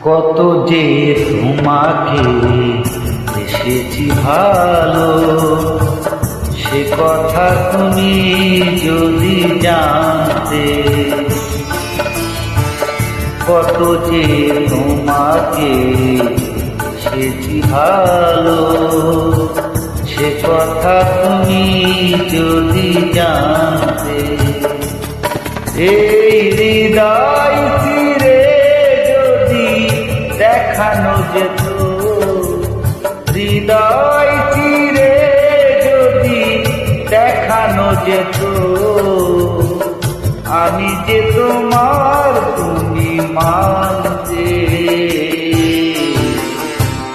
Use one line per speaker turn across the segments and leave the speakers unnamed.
কত যে তোমাকে এসেছি ভালো, সে কথা তুমি যদি জানতে। কত যে তোমাকে এসেছি ভালো, সে কথা তুমি যদি জানতে। এই হৃদয় ফিরে যদি দেখানো যেত, হৃদয় ফিরে যদি দেখানো যেত, আমি যে তোমার তুমি মানতে।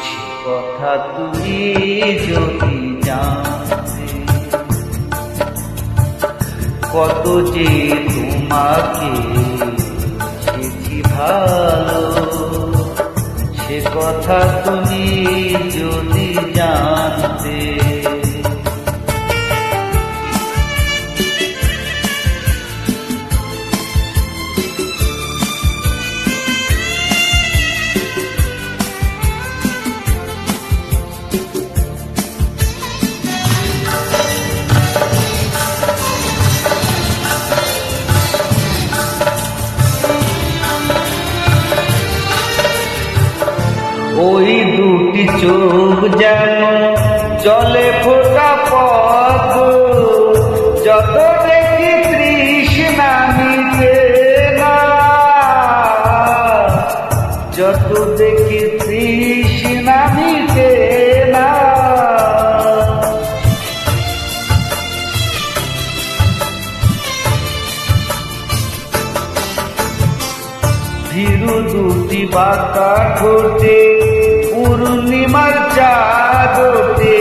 সে কথা তুমি যদি জানতে। কত যে তোমাকে এসেছি ভালো, সে কথা তুমি যদি জানতে। ওই দুটি চোখ যেন জলে ফোটা পদ্ম, যত দেখি তৃষ্ণা মিটে না, যত দেখি তৃষ্ণা মিটে না। ভীরু দুটি বাঁকা ঠোঁটে পূর্ণিমার চাঁদে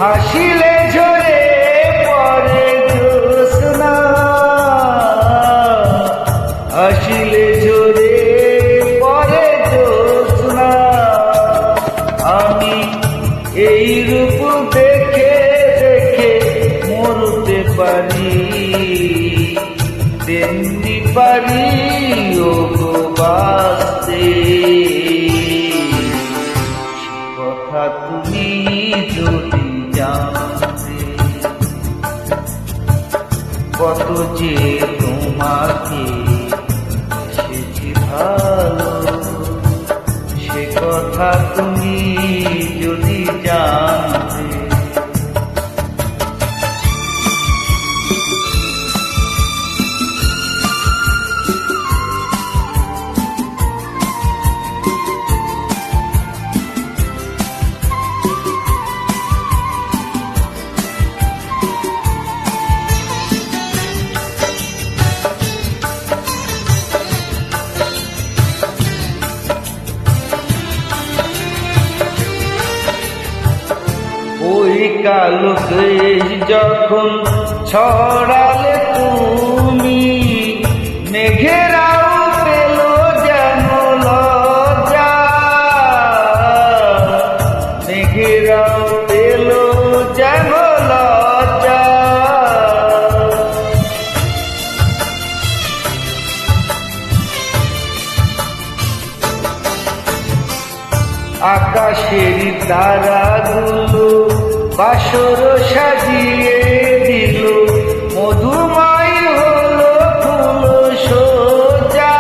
হাসিলে ঝরে পড়ে জ্যোৎস্না, হাসিলে ঝরে পড়ে জ্যোৎস্না। আমি এই রূপ দেখে দেখে মরতে পারি, তেমনি পারি ও বাঁচতে। কথা তুমি যদি জানতে। কত যে তোমাকে এসেছি ভালো, সে কথা তুমি যদি জানতে। ওই কালো দেশ যখন ছড়ালে তুমি, মেঘেরাও পেল যেন লজ্জা, মেঘেরাও পেল যেন লজ্জা। আকাশের তারাগুলো বাসর সাজিয়ে দিল, মধুময় হলো ফুল সোজা,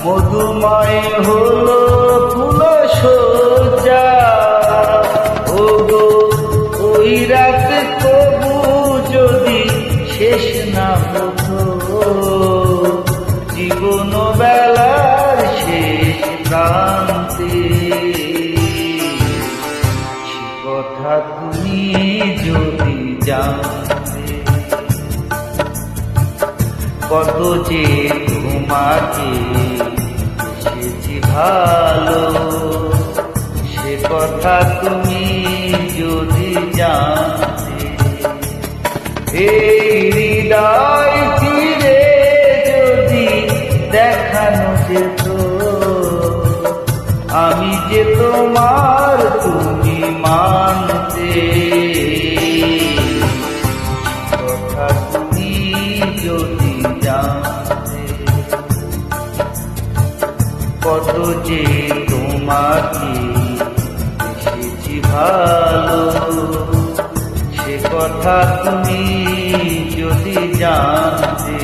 মধুময় হলো ফুল সোজা। ও গো ওই রাত তবু যদি শেষ না হতো, জীবন বেলার শেষ প্রান্তে। কথা তুমি যদি জানতে। কত যে তোমাকে এসেছি ভালো, সে কথা তুমি যদি জানতে। এই হৃদয় ফিরে যদি দেখানো যেত, আমি যে তোমার তুমি মানতে। কথা তুমি যদি জানতে। যে তোমাকে এসেছি ভালো, সে কথা তুমি যদি জানতে,